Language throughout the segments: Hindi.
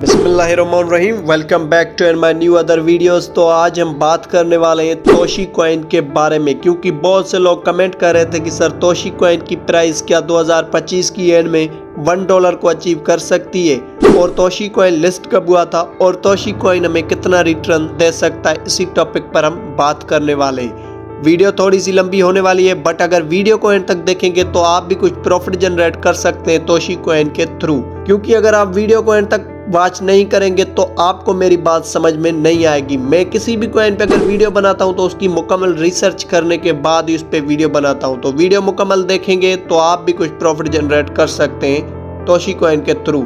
बिस्मिल्लाहिर्रहमानिर्रहीम। Welcome back to my new other videos. तो आज हम बात करने वाले हैं तोशी कॉइन के बारे में, क्योंकि बहुत से लोग कमेंट कर रहे थे कि सर तोशी कॉइन की प्राइस क्या 2025 की एंड में $1 को अचीव कर सकती है, और तोशी कॉइन लिस्ट कब हुआ था और तोशी कॉइन हमें कितना रिटर्न दे सकता है, इसी टॉपिक पर हम बात करने वाले हैं। वीडियो थोड़ी सी लंबी होने वाली है, बट अगर वीडियो को एंड तक देखेंगे तो आप भी कुछ प्रॉफिट जनरेट कर सकते हैं तोशी कॉइन के थ्रू। क्योंकि अगर आप वीडियो को एंड तक वॉच नहीं करेंगे तो आपको मेरी बात समझ में नहीं आएगी। मैं किसी भी कॉइन पे अगर वीडियो बनाता हूं तो उसकी मुकम्मल रिसर्च करने के बाद ही उस पे वीडियो बनाता हूं। तो वीडियो मुकम्मल देखेंगे तो आप भी कुछ प्रॉफिट जनरेट कर सकते हैं तोशी कॉइन के थ्रू।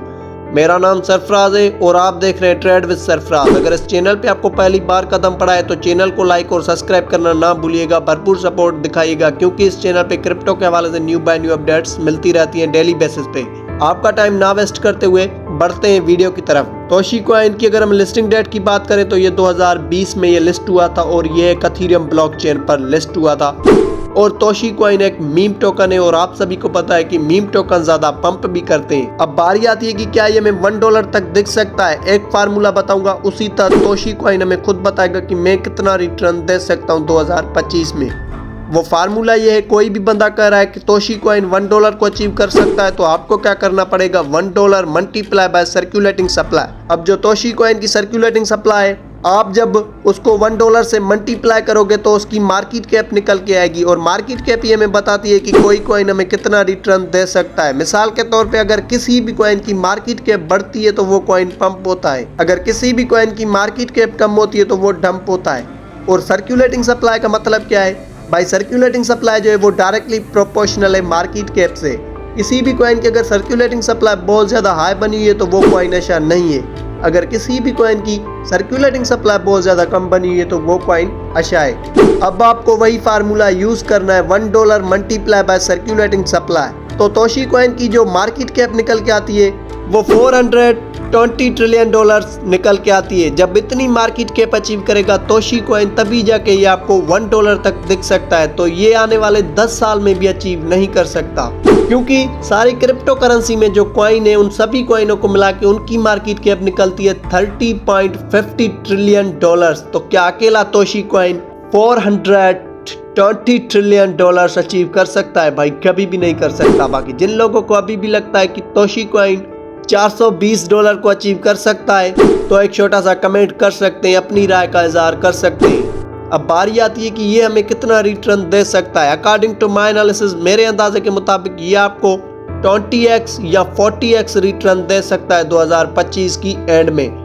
मेरा नाम सरफराज है और आप देख रहे हैं ट्रेड विद सरफराज। अगर इस चैनल पे आपको पहली बार कदम पड़ा है तो चैनल को लाइक और सब्सक्राइब करना ना भूलिएगा। भरपूर सपोर्ट दिखाइएगा, क्योंकि इस चैनल पे क्रिप्टो के हवाले से न्यू बाय न्यू अपडेट्स मिलती रहती हैं डेली बेसिस पे। आपका टाइम ना वेस्ट करते हुए बढ़ते हैं वीडियो की तरफ। तोशी कॉइन की अगर हम लिस्टिंग डेट की बात करें तो ये 2020 में ये लिस्ट हुआ था और ये एक इथेरियम ब्लॉकचेन पर लिस्ट हुआ था। और तोशी कॉइन एक मीम टोकन है और आप सभी को पता है कि मीम टोकन ज्यादा पंप भी करते हैं। अब बारी आती है कि क्या ये हमें $1 तक दिख सकता है। एक फार्मूला बताऊंगा, उसी तरह तोशी कॉइन हमें खुद बताएगा कि मैं कितना रिटर्न दे सकता हूँ 2025 में। वो फार्मूला ये है, कोई भी बंदा कह रहा है कि तोशी कॉइन $1 को अचीव कर सकता है तो आपको क्या करना पड़ेगा, $1 मल्टीप्लाई बाय सर्कुलेटिंग सप्लाई। अब जो तोशी कॉइन की सर्कुलेटिंग सप्लाई है, आप जब उसको $1 से मल्टीप्लाई करोगे तो उसकी मार्केट कैप निकल के आएगी, और मार्केट कैप ये हमें बताती है कि कोई कॉइन हमें कितना रिटर्न दे सकता है। मिसाल के तौर पे अगर किसी भी कॉइन की मार्केट कैप बढ़ती है तो वो कॉइन पंप होता है, अगर किसी भी कॉइन की मार्केट कैप कम होती है तो वो डंप होता है। और सर्कुलेटिंग सप्लाई का मतलब क्या है भाई, सर्कुलेटिंग सप्लाई जो है वो डायरेक्टली प्रोपोर्शनल है मार्केट कैप से। किसी भी कॉइन की अगर सर्कुलेटिंग सप्लाई बहुत ज़्यादा हाई बनी हुई है तो वो कॉइन अच्छा नहीं है। अगर किसी भी कॉइन की सर्कुलेटिंग सप्लाई बहुत ज़्यादा कम बनी हुई है तो वो कॉइन अच्छा है। अब आपको वही फार्मूला यूज़ करना है, $1 मल्टीप्लाई बाय सर्कुलेटिंग सप्लाई। तो तोशी कॉइन की जो मार्केट कैप निकल के आती है वो $420 ट्रिलियन निकल के आती है। जब इतनी मार्केट कैप अचीव करेगा तोशी कॉइन तभी जाके ये आपको $1 तक दिख सकता है। तो ये आने वाले 10 साल में भी अचीव नहीं कर सकता, क्योंकि सारी क्रिप्टो करेंसी में जो कॉइन है उन सभी कॉइनों को मिला के उनकी मार्केट कैप निकलती है $30.50 ट्रिलियन। तो क्या अकेला तोशी कॉइन $420 ट्रिलियन अचीव कर सकता है? भाई कभी भी नहीं कर सकता। बाकी जिन लोगों को अभी भी लगता है कि तोशी कॉइन $420 को अचीव कर सकता है तो एक छोटा सा कमेंट कर सकते हैं, अपनी राय का इजहार कर सकते हैं। अब बारी आती है कि ये हमें कितना रिटर्न दे सकता है। अकॉर्डिंग टू माय एनालिसिस, मेरे अंदाजे के मुताबिक ये आपको 20x या 40x रिटर्न दे सकता है 2025 की एंड में।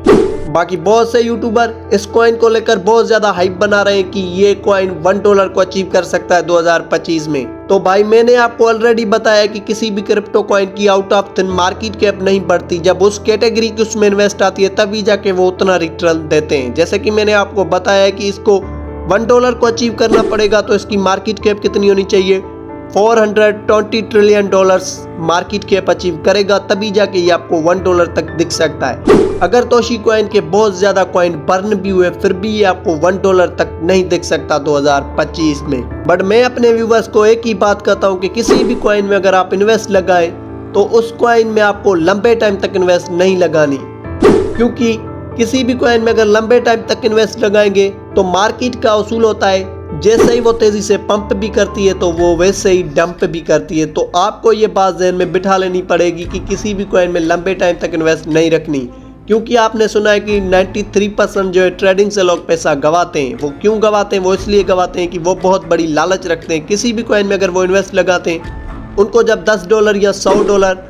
बाकी बहुत से यूट्यूबर इस कॉइन को लेकर बहुत ज्यादा हाइप बना रहे हैं कि ये कॉइन $1 को अचीव कर सकता है 2025 में। तो भाई मैंने आपको ऑलरेडी बताया कि किसी भी क्रिप्टो कॉइन की out of thin market cap नहीं बढ़ती। जब उस कैटेगरी की उसमें इन्वेस्ट आती है तभी जाके वो उतना रिटर्न देते हैं। जैसे कि मैंने आपको बताया कि इसको $1 को अचीव करना पड़ेगा तो इसकी मार्केट कैप कितनी होनी चाहिए, $420 ट्रिलियन मार्केट कैप अचीव करेगा तभी जाके ये आपको $1 तक दिख सकता है। अगर तोशी कॉइन के बहुत ज्यादा कॉइन बर्न भी हुए फिर भी ये आपको $1 तक नहीं दिख सकता 2025 में। बट मैं अपने व्यूवर्स को एक ही बात कहता हूँ कि किसी भी कॉइन में अगर आप इन्वेस्ट लगाएं तो उस कॉइन में आपको लंबे टाइम तक इन्वेस्ट नहीं लगानी, क्योंकि किसी भी कॉइन में अगर लंबे टाइम तक इन्वेस्ट लगाएंगे तो मार्केट का उसूल होता है जैसे ही वो तेजी से पंप भी करती है तो वो वैसे ही डंप भी करती है। तो आपको ये बात ज़हन में बिठा लेनी पड़ेगी कि किसी भी कॉइन में लंबे टाइम तक इन्वेस्ट नहीं रखनी, क्योंकि आपने सुना है कि 93% जो है ट्रेडिंग से लोग पैसा गवाते हैं। वो क्यों गवाते हैं? वो इसलिए गवाते हैं कि वो बहुत बड़ी लालच रखते हैं। किसी भी कॉइन में अगर वो इन्वेस्ट लगाते हैं, उनको जब $10 या $100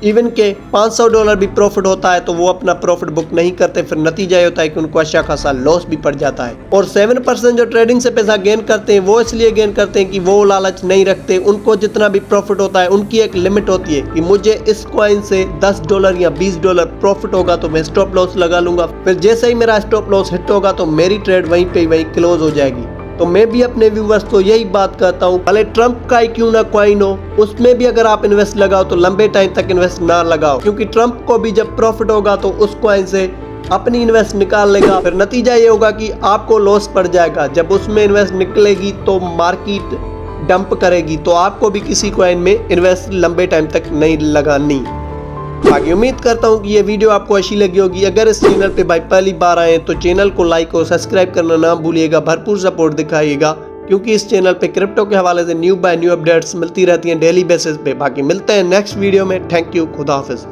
इवन के $500 भी प्रॉफिट होता है तो वो अपना प्रॉफिट बुक नहीं करते। फिर नतीजा ये होता है कि उनको अच्छा खासा लॉस भी पड़ जाता है। और 7% जो ट्रेडिंग से पैसा गेन करते हैं वो इसलिए गेन करते हैं कि वो लालच नहीं रखते। उनको जितना भी प्रॉफिट होता है उनकी एक लिमिट होती है कि मुझे इस कॉइन से $10 या $20 प्रॉफिट होगा तो मैं स्टॉप लॉस लगा लूंगा। फिर जैसे ही मेरा स्टॉप लॉस हिट होगा तो मेरी ट्रेड वहीं पे वहीं क्लोज हो जाएगी। तो मैं भी अपने व्यूवर्स को यही बात कहता हूँ, भले ट्रम्प का ही क्यों ना कॉइन हो उसमें भी अगर आप इन्वेस्ट लगाओ तो लंबे टाइम तक इन्वेस्ट ना लगाओ, क्योंकि ट्रम्प को भी जब प्रॉफिट होगा तो उस कॉइन से अपनी इन्वेस्ट निकाल लेगा। फिर नतीजा ये होगा कि आपको लॉस पड़ जाएगा। जब उसमें इन्वेस्ट निकलेगी तो मार्केट डंप करेगी, तो आपको भी किसी कॉइन में इन्वेस्ट लंबे टाइम तक नहीं लगानी। बाकी उम्मीद करता हूँ कि ये वीडियो आपको अच्छी लगी होगी। अगर इस चैनल पे भाई पहली बार आए तो चैनल को लाइक और सब्सक्राइब करना ना भूलिएगा, भरपूर सपोर्ट दिखाइएगा क्योंकि इस चैनल पे क्रिप्टो के हवाले से न्यू बाय न्यू अपडेट्स मिलती रहती हैं डेली बेसिस पे। बाकी मिलते हैं नेक्स्ट वीडियो में। थैंक यू, खुदा हाफिज।